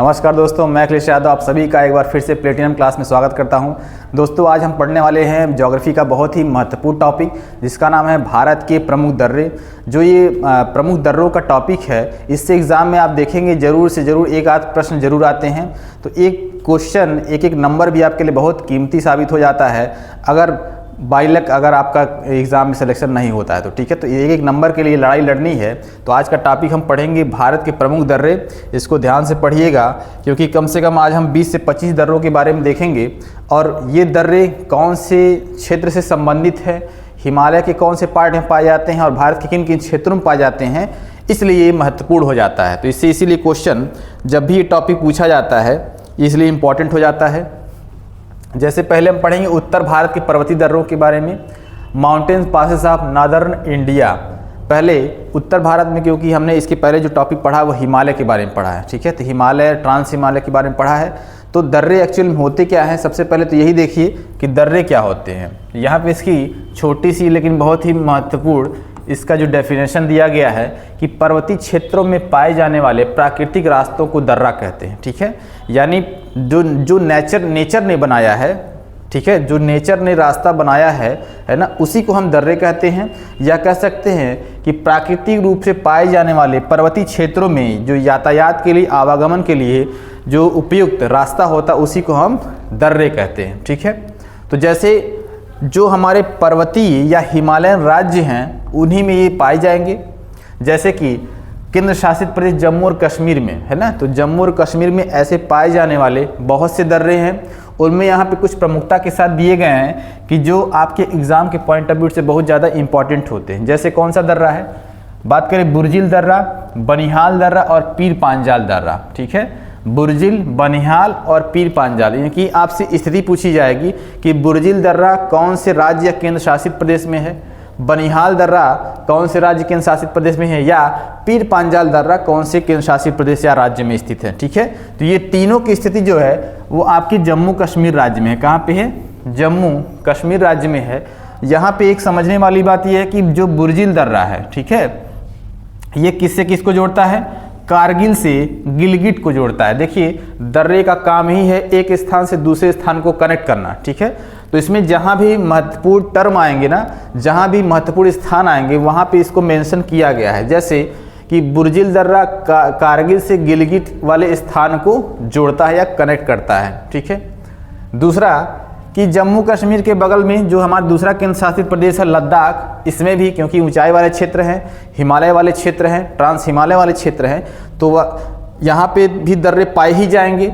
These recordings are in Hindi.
नमस्कार दोस्तों, मैं अखिलेश यादव आप सभी का एक बार फिर से प्लेटिनम क्लास में स्वागत करता हूं। दोस्तों आज हम पढ़ने वाले हैं ज्योग्राफी का बहुत ही महत्वपूर्ण टॉपिक जिसका नाम है भारत के प्रमुख दर्रे। जो ये प्रमुख दर्रों का टॉपिक है, इससे एग्ज़ाम में आप देखेंगे ज़रूर से ज़रूर एक आध प्रश्न जरूर आते हैं। तो एक क्वेश्चन एक नंबर भी आपके लिए बहुत कीमती साबित हो जाता है अगर बाई लक अगर आपका एग्ज़ाम में सिलेक्शन नहीं होता है तो। ठीक है, तो एक नंबर के लिए लड़ाई लड़नी है। तो आज का टॉपिक हम पढ़ेंगे भारत के प्रमुख दर्रे। इसको ध्यान से पढ़िएगा क्योंकि कम से कम आज हम 20 से 25 दर्रों के बारे में देखेंगे और ये दर्रे कौन से क्षेत्र से संबंधित है, हिमालय के कौन से पार्ट में पाए जाते हैं और भारत के किन किन क्षेत्रों में पाए जाते हैं, इसलिए ये महत्वपूर्ण हो जाता है। तो इसीलिए क्वेश्चन जब भी ये टॉपिक पूछा जाता है इसलिए इम्पॉर्टेंट हो जाता है। जैसे पहले हम पढ़ेंगे उत्तर भारत के पर्वतीय दर्रों के बारे में, mountains passes of northern India. पहले उत्तर भारत में, क्योंकि हमने इसके पहले जो टॉपिक पढ़ा वो हिमालय के बारे में पढ़ा है। ठीक है, तो हिमालय ट्रांस हिमालय के बारे में पढ़ा है। तो दर्रे एक्चुअल में होते क्या हैं, सबसे पहले तो यही देखिए कि दर्रे क्या होते हैं। यहाँ पे इसकी छोटी सी लेकिन बहुत ही महत्वपूर्ण इसका जो डेफिनेशन दिया गया है कि पर्वतीय क्षेत्रों में पाए जाने वाले प्राकृतिक रास्तों को दर्रा कहते हैं। ठीक है, यानी जो नेचर ने बनाया है, ठीक है, जो नेचर ने रास्ता बनाया है ना, उसी को हम दर्रे कहते हैं। या कह सकते हैं कि प्राकृतिक रूप से पाए जाने वाले पर्वतीय क्षेत्रों में जो यातायात के लिए, आवागमन के लिए जो उपयुक्त रास्ता होता है उसी को हम दर्रे कहते हैं। ठीक है, तो जैसे जो हमारे पर्वतीय या हिमालयन राज्य हैं उन्हीं में ये पाए जाएंगे। जैसे कि केंद्र शासित प्रदेश जम्मू और कश्मीर में है ना, तो जम्मू और कश्मीर में ऐसे पाए जाने वाले बहुत से दर्रे हैं। उनमें यहाँ पे कुछ प्रमुखता के साथ दिए गए हैं कि जो आपके एग्ज़ाम के पॉइंट ऑफ व्यू से बहुत ज़्यादा इंपॉर्टेंट होते हैं। जैसे कौन सा दर्रा है, बात करें बुर्जिल दर्रा, बनिहाल दर्रा और पीर पांजाल दर्रा। ठीक है, बुर्जिल, बनिहाल और पीर पांजाल, यानी कि आपसे स्थिति पूछी जाएगी कि बुर्जिल दर्रा कौन से राज्य या केंद्र शासित प्रदेश में है, बनिहाल दर्रा कौन से राज्य केंद्र शासित प्रदेश में है, या पीर पांजाल दर्रा कौन से केंद्र शासित प्रदेश या राज्य में स्थित है। ठीक है, तो ये तीनों की स्थिति जो है वो आपकी जम्मू कश्मीर राज्य में है। कहाँ पे है, जम्मू कश्मीर राज्य में है। यहाँ पे एक समझने वाली बात यह है कि जो बुर्जिल दर्रा है, ठीक है, ये किससे किसको जोड़ता है, कारगिल से गिलगिट को जोड़ता है। देखिए दर्रे का काम ही है एक स्थान से दूसरे स्थान को कनेक्ट करना। ठीक है, तो इसमें जहाँ भी महत्वपूर्ण टर्म आएंगे ना, जहाँ भी महत्वपूर्ण स्थान आएंगे वहाँ पे इसको मेंशन किया गया है। जैसे कि बुर्जिल दर्रा कारगिल से गिलगिट वाले स्थान को जोड़ता है या कनेक्ट करता है। ठीक है, दूसरा कि जम्मू कश्मीर के बगल में जो हमारा दूसरा केंद्र शासित प्रदेश है लद्दाख, इसमें भी क्योंकि ऊंचाई वाले क्षेत्र हैं, हिमालय वाले क्षेत्र हैं, ट्रांस हिमालय वाले क्षेत्र हैं, तो यहाँ पे भी दर्रे पाए ही जाएंगे।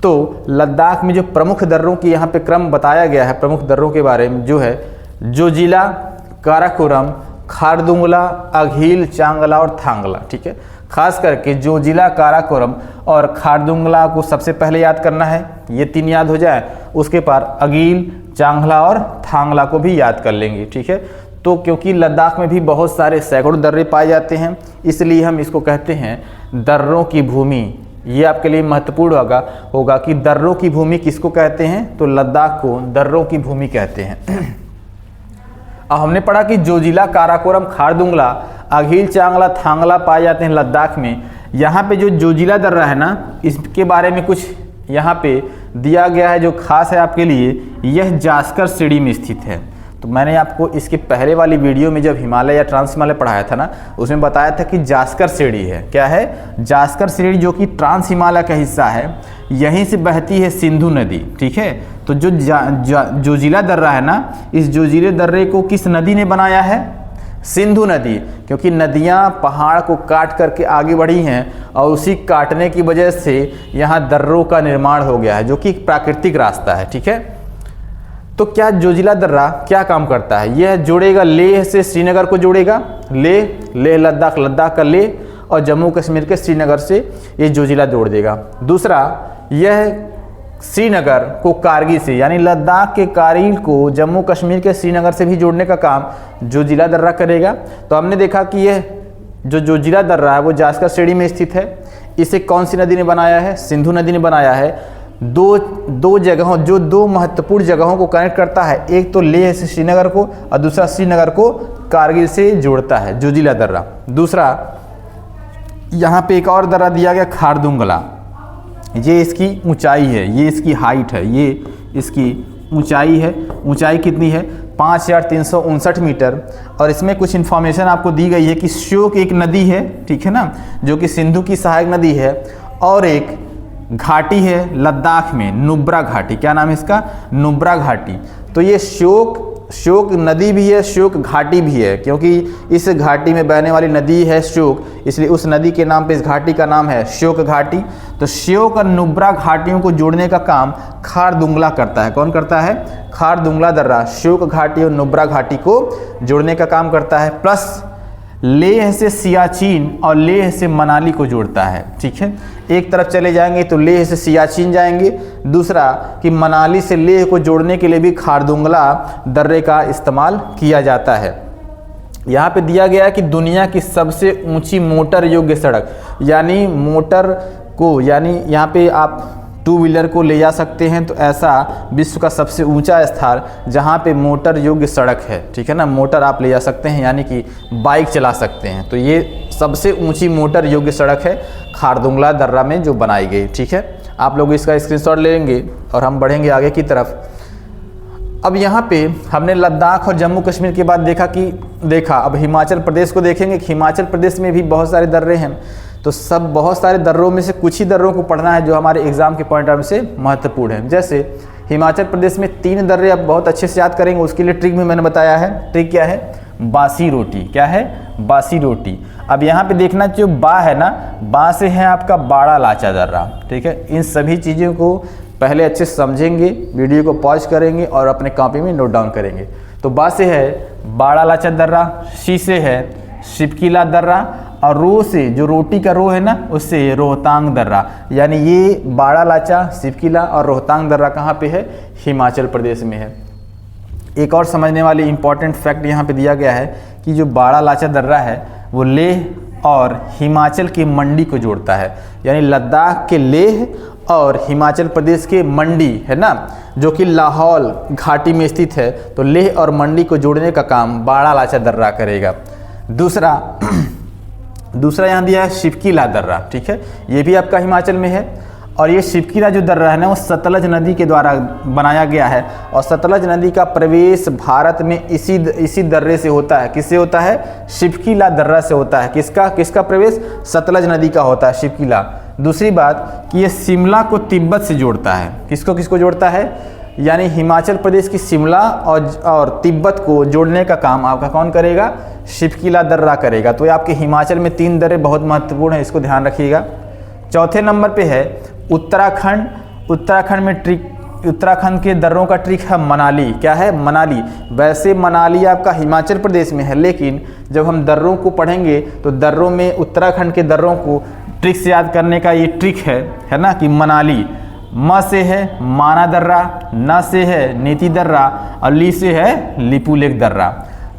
तो लद्दाख में जो प्रमुख दर्रों की यहाँ पे क्रम बताया गया है, प्रमुख दर्रों के बारे में जो है जोजिला, काराकोरम, खारदुंगला, अघील, चांगला और थांगला। ठीक है, खास करके जोजिला, काराकोरम और खारदुंगला को सबसे पहले याद करना है, ये तीन याद हो जाए, उसके बाद अगील, चांगला और थांगला को भी याद कर लेंगे। ठीक है, तो क्योंकि लद्दाख में भी बहुत सारे सैकड़ों दर्रे पाए जाते हैं इसलिए हम इसको कहते हैं दर्रों की भूमि। ये आपके लिए महत्वपूर्ण होगा कि दर्रों की भूमि किसको कहते हैं, तो लद्दाख को दर्रों की भूमि कहते हैं। अब हमने पढ़ा कि जोजिला, काराकोरम, खारदुंगला, अघील, चांगला, थांगला पाए जाते हैं लद्दाख में। यहाँ पे जो जोजिला दर्रा है ना, इसके बारे में कुछ यहाँ पे दिया गया है जो खास है आपके लिए। यह जास्कर श्रेणी में स्थित है। तो मैंने आपको इसके पहले वाली वीडियो में जब हिमालय या ट्रांस हिमालय पढ़ाया था ना, उसमें बताया था कि जास्कर श्रेणी है। क्या है, जास्कर श्रेणी जो कि ट्रांस हिमालय का हिस्सा है, यहीं से बहती है सिंधु नदी। ठीक है, तो जो जोजिला दर्रा है ना, इस जोजिले दर्रे को किस नदी ने बनाया है, सिंधु नदी, क्योंकि नदियां पहाड़ को काट करके आगे बढ़ी हैं और उसी काटने की वजह से यहाँ दर्रों का निर्माण हो गया है जो कि एक प्राकृतिक रास्ता है। ठीक है, तो क्या जोजिला दर्रा क्या काम करता है, यह जोड़ेगा लेह से श्रीनगर को जोड़ेगा, लेह लद्दाख, लद्दाख का लेह और जम्मू कश्मीर के श्रीनगर से ये जोजिला जोड़ देगा। दूसरा, यह श्रीनगर को कारगिल से, यानी लद्दाख के कारगिल को जम्मू कश्मीर के श्रीनगर से भी जोड़ने का काम जोजिला दर्रा करेगा। तो हमने देखा कि यह जो जोजिला दर्रा है वो जास्कर श्रेणी में स्थित है। इसे कौन सी नदी ने बनाया है, सिंधु नदी ने बनाया है। दो जगहों, जो दो महत्वपूर्ण जगहों को कनेक्ट करता है, एक तो लेह से श्रीनगर को और दूसरा श्रीनगर को कारगिल से जोड़ता है जोजिला दर्रा। दूसरा, यहाँ पे एक और दर्रा दिया गया खारदुंगला। ये इसकी ऊंचाई है, ये इसकी हाइट है, ये इसकी ऊंचाई है। ऊंचाई कितनी है? 5359 मीटर। और इसमें कुछ इन्फॉर्मेशन आपको दी गई है कि श्योक एक नदी है, ठीक है ना, जो कि सिंधु की सहायक नदी है, और एक घाटी है लद्दाख में, नुब्रा घाटी। क्या नाम है इसका? नुब्रा घाटी। तो ये श्योक नदी भी है, श्योक घाटी भी है, क्योंकि इस घाटी में बहने वाली नदी है श्योक, इसलिए उस नदी के नाम पे इस घाटी का नाम है श्योक घाटी। तो श्योक और नुब्रा घाटियों को जोड़ने का काम खारदुंगला करता है। कौन करता है? खारदुंगला दर्रा श्योक घाटी और नुब्रा घाटी को जोड़ने का काम करता है। प्लस लेह से सियाचिन और लेह से मनाली को जोड़ता है, ठीक है। एक तरफ चले जाएंगे तो लेह से सियाचिन जाएंगे, दूसरा कि मनाली से लेह को जोड़ने के लिए भी खारदुंगला दर्रे का इस्तेमाल किया जाता है। यहाँ पे दिया गया है कि दुनिया की सबसे ऊंची मोटर योग्य सड़क, यानी मोटर को, यानी यहाँ पे आप टू व्हीलर को ले जा सकते हैं, तो ऐसा विश्व का सबसे ऊंचा स्थान जहाँ पे मोटर योग्य सड़क है, ठीक है ना, मोटर आप ले जा सकते हैं, यानी कि बाइक चला सकते हैं। तो ये सबसे ऊंची मोटर योग्य सड़क है खारदुंगला दर्रा में जो बनाई गई, ठीक है। आप लोग इसका स्क्रीनशॉट लेंगे और हम बढ़ेंगे आगे की तरफ। अब यहाँ पे हमने लद्दाख और जम्मू कश्मीर के बाद देखा अब हिमाचल प्रदेश को देखेंगे। हिमाचल प्रदेश में भी बहुत सारे दर्रे हैं, तो सब बहुत सारे दर्रों में से कुछ ही दर्रों को पढ़ना है जो हमारे एग्जाम के पॉइंट ऑफ व्यू से महत्वपूर्ण है। जैसे हिमाचल प्रदेश में 3 दर्रे आप बहुत अच्छे से याद करेंगे, उसके लिए ट्रिक भी मैंने बताया है। ट्रिक क्या है? बासी रोटी। क्या है? बासी रोटी। अब यहाँ पे देखना, जो बा है ना, बा से है आपका बाड़ा लाचा दर्रा, ठीक है। इन सभी चीज़ों को पहले अच्छे से समझेंगे, वीडियो को पॉज करेंगे और अपने कॉपी में नोट डाउन करेंगे। तो बा से है बाड़ा लाचा दर्रा, शी से है शिपकीला दर्रा, और रो से, जो रोटी का रो है ना, उससे रोहतांग दर्रा। यानी ये बाड़ा लाचा, शिपकीला और रोहतांग दर्रा कहाँ पे है? हिमाचल प्रदेश में है। एक और समझने वाली इंपॉर्टेंट फैक्ट यहाँ पे दिया गया है कि जो बाड़ा लाचा दर्रा है वो लेह और हिमाचल की मंडी को जोड़ता है, यानी लद्दाख के लेह और हिमाचल प्रदेश के मंडी है ना, जो कि लाहौल घाटी में स्थित है। तो लेह और मंडी को जोड़ने का काम बाड़ा लाचा दर्रा करेगा। दूसरा यहाँ दिया है शिपकीला दर्रा, ठीक है, ये भी आपका हिमाचल में है। और ये शिपकीला जो दर्रा है ना, वो सतलज नदी के द्वारा बनाया गया है, और सतलज नदी का प्रवेश भारत में इसी दर्रे से होता है। किससे होता है? शिपकीला दर्रा से होता है। किसका प्रवेश? सतलज नदी का होता है, शिपकीला। दूसरी बात कि ये शिमला को तिब्बत से जोड़ता है। किसको जोड़ता है? यानी हिमाचल प्रदेश की शिमला और तिब्बत को जोड़ने का काम आपका कौन करेगा? शिपकीला दर्रा करेगा। तो ये आपके हिमाचल में 3 दर्रे बहुत महत्वपूर्ण है, इसको ध्यान रखिएगा। चौथे नंबर पे है उत्तराखंड। उत्तराखंड के दर्रों का ट्रिक है मनाली। क्या है? मनाली। वैसे मनाली आपका हिमाचल प्रदेश में है, लेकिन जब हम दर्रों को पढ़ेंगे तो दर्रों में उत्तराखंड के दर्रों को ट्रिक से याद करने का ये ट्रिक है ना, कि मनाली। म से है माना दर्रा, न से है नीति दर्रा, और ली से है लिपुलेख दर्रा।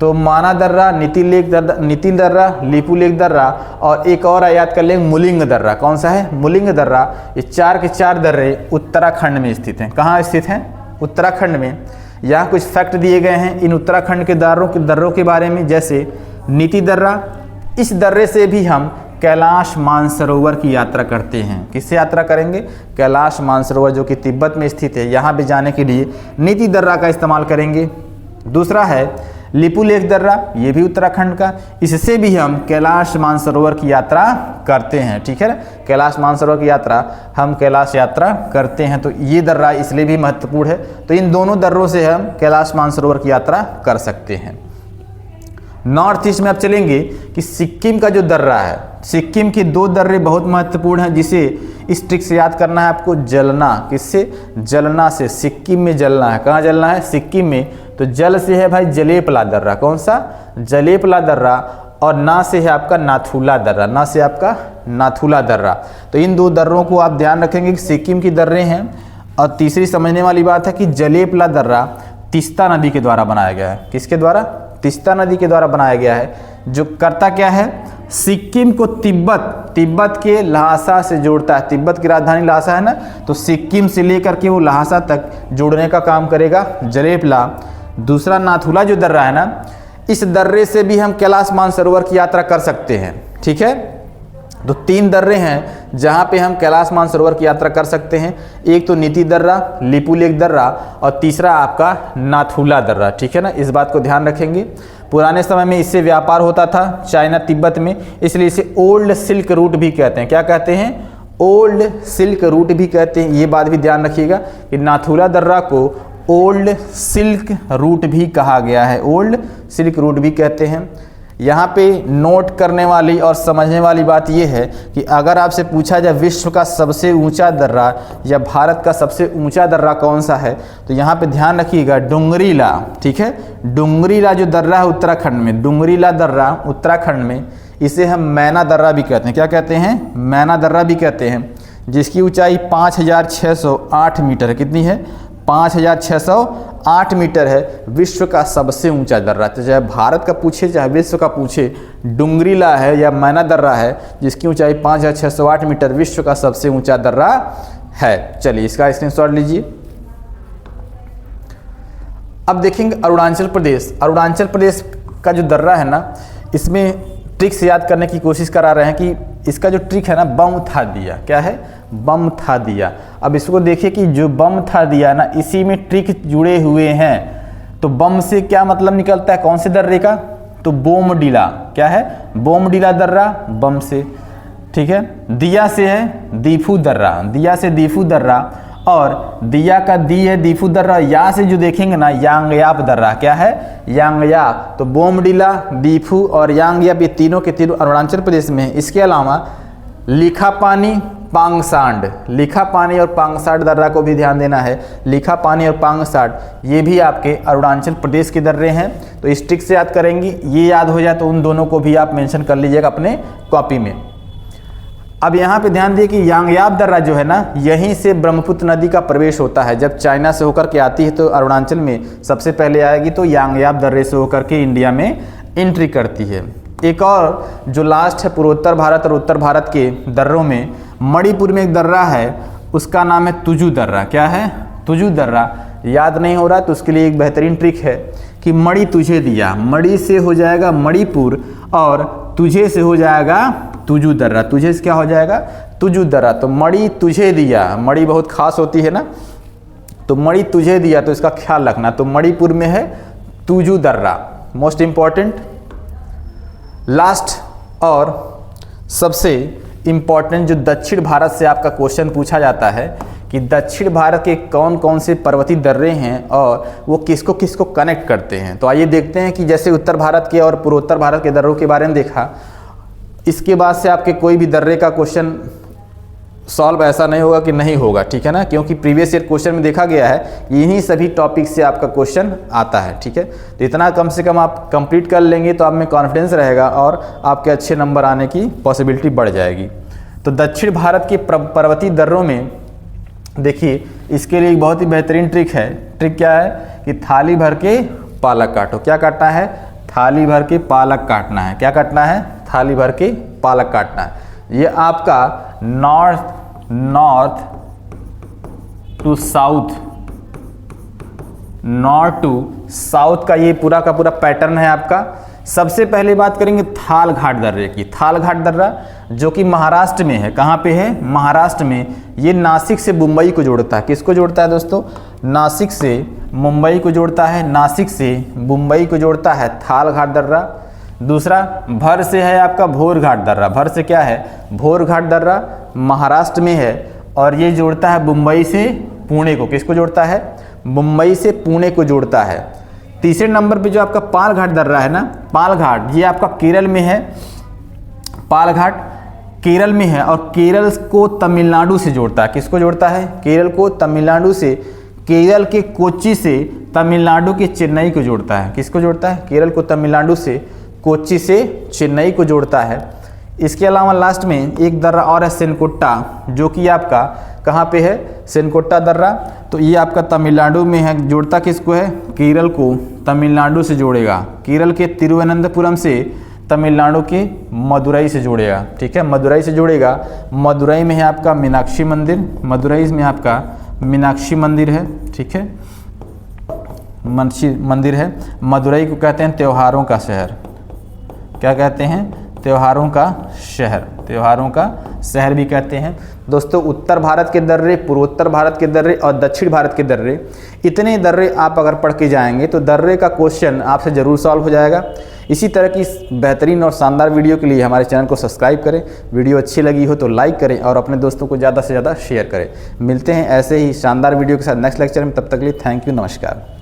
तो माना दर्रा, नीति दर्रा, लिपुलेख दर्रा, और एक और याद कर लेंगे मुलिंग दर्रा। कौन सा है? मुलिंग दर्रा। ये 4 के 4 दर्रे उत्तराखंड में स्थित हैं। कहाँ स्थित हैं? उत्तराखंड में। यहाँ कुछ फैक्ट दिए गए हैं इन उत्तराखंड के दर्रों के बारे में। जैसे नीति दर्रा, इस दर्रे से भी हम कैलाश मानसरोवर की यात्रा करते हैं। किससे यात्रा करेंगे? कैलाश मानसरोवर, जो कि तिब्बत में स्थित है। यहाँ भी जाने के लिए नीति दर्रा का इस्तेमाल करेंगे। दूसरा है लिपुलेख दर्रा, ये भी उत्तराखंड का। इससे भी हम कैलाश मानसरोवर की यात्रा करते हैं, ठीक है ना। कैलाश मानसरोवर की यात्रा हम कैलाश यात्रा करते हैं, तो ये दर्रा इसलिए भी महत्वपूर्ण है। तो इन दोनों दर्रों से हम कैलाश मानसरोवर की यात्रा कर सकते हैं। नॉर्थ ईस्ट में आप चलेंगे कि सिक्किम का जो दर्रा है, सिक्किम के 2 दर्रे बहुत महत्वपूर्ण हैं, जिसे इस ट्रिक से याद करना है आपको। जलना। किससे? जलना से। सिक्किम में जलना है। कहाँ जलना है? सिक्किम में। तो जल से है भाई जलेपला दर्रा। कौन सा? जलेपला दर्रा। और ना से है आपका नाथुला दर्रा। ना से आपका नाथुला दर्रा। तो इन 2 दर्रों को आप ध्यान रखेंगे कि सिक्किम की दर्रे हैं। और तीसरी समझने वाली बात है कि जलेपला दर्रा तीस्ता नदी के द्वारा बनाया गया है। किसके द्वारा? तीस्ता नदी के द्वारा बनाया गया है, जो करता क्या है? सिक्किम को तिब्बत के लहासा से जोड़ता है। तिब्बत की राजधानी लहासा है ना, तो सिक्किम से लेकर के वो लहासा तक जोड़ने का काम करेगा जलेपला। दूसरा नाथुला जो दर्रा है ना, इस दर्रे से भी हम कैलाश मानसरोवर की यात्रा कर सकते हैं, ठीक है। तो 3 दर्रे हैं जहाँ पे हम कैलाश मानसरोवर की यात्रा कर सकते हैं। एक तो नीति दर्रा, लिपुलेख दर्रा और तीसरा आपका नाथुला दर्रा, ठीक है ना। इस बात को ध्यान रखेंगे। पुराने समय में इससे व्यापार होता था चाइना तिब्बत में, इसलिए इसे ओल्ड सिल्क रूट भी कहते हैं। क्या कहते हैं? ओल्ड सिल्क रूट भी कहते हैं। ये बात भी ध्यान रखिएगा कि नाथुला दर्रा को ओल्ड सिल्क रूट भी कहा गया है, ओल्ड सिल्क रूट भी कहते हैं। यहाँ पे नोट करने वाली और समझने वाली बात यह है कि अगर आपसे पूछा जाए विश्व का सबसे ऊंचा दर्रा या भारत का सबसे ऊंचा दर्रा कौन सा है, तो यहाँ पे ध्यान रखिएगा डुंगरीला, ठीक है। डुंगरीला जो दर्रा है उत्तराखंड में, डुंगरीला दर्रा उत्तराखंड में, इसे हम मैना दर्रा भी कहते हैं। क्या कहते हैं? मैना दर्रा भी कहते हैं, जिसकी ऊंचाई 5608 मीटर है। कितनी है? 5608 मीटर है। विश्व का सबसे ऊंचा दर्रा, तो चाहे भारत का पूछे चाहे विश्व का पूछे, डुंगरीला है या मैना दर्रा है जिसकी ऊंचाई 5608 मीटर, विश्व का सबसे ऊंचा दर्रा है। चलिए इसका स्क्रीनशॉट लीजिए। अब देखेंगे अरुणाचल प्रदेश। अरुणाचल प्रदेश का जो दर्रा है ना, इसमें ट्रिक से याद करने की कोशिश करा रहे हैं कि इसका जो ट्रिक है ना, बम था दिया। क्या है? बम था दिया। अब इसको देखिए कि जो बम था दिया ना, इसी में ट्रिक जुड़े हुए हैं। तो बम से क्या मतलब निकलता है? कौन से दर्रे का? तो बोमडीला। क्या है? बोमडीला दर्रा बम से, ठीक है। दिया से है दीफू दर्रा, दिया से दीफू दर्रा, और दिया का दी है दीफू दर्रा। यहाँ से जो देखेंगे ना, यांगयाप दर्रा। क्या है? यांगयाप। तो बोमडीला, दीफू और यांगयाप, ये तीनों के तीनों अरुणाचल प्रदेश में है। इसके अलावा लिखापानी, पांगसांड, लिखापानी और पांगसांड दर्रा को भी ध्यान देना है। लिखापानी और पांगसांड ये भी आपके अरुणाचल प्रदेश के दर्रे हैं। तो इस ट्रिक से याद करेंगे, ये याद हो जाए तो उन दोनों को भी आप मेंशन कर लीजिएगा अपने कॉपी में। अब यहाँ पे ध्यान दिए कि यांगयाप दर्रा जो है ना, यहीं से ब्रह्मपुत्र नदी का प्रवेश होता है। जब चाइना से होकर के आती है तो अरुणाचल में सबसे पहले आएगी, तो यांगयाप दर्रे से होकर के इंडिया में एंट्री करती है। एक और जो लास्ट है पूर्वोत्तर भारत और उत्तर भारत के दर्रों में, मणिपुर में एक दर्रा है, उसका नाम है तुजू दर्रा। क्या है? तुजू दर्रा। याद नहीं हो रहा तो उसके लिए एक बेहतरीन ट्रिक है कि मणि तुझे दिया, मणि से हो जाएगा मणिपुर और तुझे से हो जाएगा तुजू दर्रा। तुझे से क्या हो जाएगा? तुजू दर्रा। तो मणि तुझे दिया, मणि बहुत खास होती है ना, तो मणि तुझे दिया, तो इसका ख्याल रखना। तो मणिपुर में है तुजू दर्रा। मोस्ट इंपॉर्टेंट लास्ट और सबसे इम्पॉर्टेंट जो दक्षिण भारत से आपका क्वेश्चन पूछा जाता है कि दक्षिण भारत के कौन कौन से पर्वतीय दर्रे हैं और वो किसको किसको कनेक्ट करते हैं। तो आइए देखते हैं कि जैसे उत्तर भारत के और पूर्वोत्तर भारत के दर्रों के बारे में देखा, इसके बाद से आपके कोई भी दर्रे का क्वेश्चन सॉल्व ऐसा नहीं होगा कि नहीं होगा, ठीक है ना, क्योंकि प्रीवियस ईयर क्वेश्चन में देखा गया है यही सभी टॉपिक से आपका क्वेश्चन आता है, ठीक है। तो इतना कम से कम आप कंप्लीट कर लेंगे तो आप में कॉन्फिडेंस रहेगा और आपके अच्छे नंबर आने की पॉसिबिलिटी बढ़ जाएगी। तो दक्षिण भारत के पर्वतीय दर्रों में देखिए, इसके लिए एक बहुत ही बेहतरीन ट्रिक है। ट्रिक क्या है कि थाली भर के पालक काटो। क्या काटना है? थाली भर के पालक काटना है। क्या काटना है? थाली भर के पालक काटना है। ये आपका north to south, north to south का ये पूरा का पूरा पैटर्न है आपका। सबसे पहले बात करेंगे थाल घाट दर्रे की। थाल घाट दर्रा जो कि महाराष्ट्र में है। कहाँ पे है? महाराष्ट्र में। ये नासिक से मुंबई को जोड़ता है। किसको जोड़ता है दोस्तों? नासिक से मुंबई को जोड़ता है। नासिक से मुंबई को जोड़ता है थाल घाट दर्रा। दूसरा भर से है आपका भोर घाट दर्रा। भर से क्या है? भोर घाट दर्रा महाराष्ट्र में है और ये जोड़ता है मुंबई से पुणे को। किसको जोड़ता है? मुंबई से पुणे को जोड़ता है। तीसरे नंबर पे जो आपका पाल घाट दर्रा है ना, पाल घाट, ये आपका केरल में है। पाल घाट केरल में है और केरल को तमिलनाडु से जोड़ता है। किसको जोड़ता है? केरल को तमिलनाडु से। केरल के कोच्चि से तमिलनाडु के चेन्नई को जोड़ता है। किसको जोड़ता है? केरल को तमिलनाडु से, कोच्चि से चेन्नई को जोड़ता है। इसके अलावा लास्ट में एक दर्रा और है सेनकोट्टा, जो कि आपका कहाँ पे है? सेनकोट्टा दर्रा। तो ये आपका तमिलनाडु में है। जोड़ता किसको है? केरल को तमिलनाडु से जोड़ेगा। केरल के तिरुवनंतपुरम से तमिलनाडु के मदुरई से जोड़ेगा, ठीक है, मदुरई से जोड़ेगा। मदुरई में है आपका मीनाक्षी मंदिर। मदुरई में आपका मीनाक्षी मंदिर है, ठीक है, मंदिर है। मदुरई को कहते हैं त्योहारों का शहर। क्या कहते हैं? त्योहारों का शहर, त्योहारों का शहर भी कहते हैं। दोस्तों उत्तर भारत के दर्रे, पूर्वोत्तर भारत के दर्रे और दक्षिण भारत के दर्रे, इतने दर्रे आप अगर पढ़ के जाएंगे तो दर्रे का क्वेश्चन आपसे ज़रूर सॉल्व हो जाएगा। इसी तरह की बेहतरीन और शानदार वीडियो के लिए हमारे चैनल को सब्सक्राइब करें। वीडियो अच्छी लगी हो तो लाइक करें और अपने दोस्तों को ज़्यादा से ज़्यादा शेयर करें। मिलते हैं ऐसे ही शानदार वीडियो के साथ नेक्स्ट लेक्चर में, तब तक के लिए थैंक यू, नमस्कार।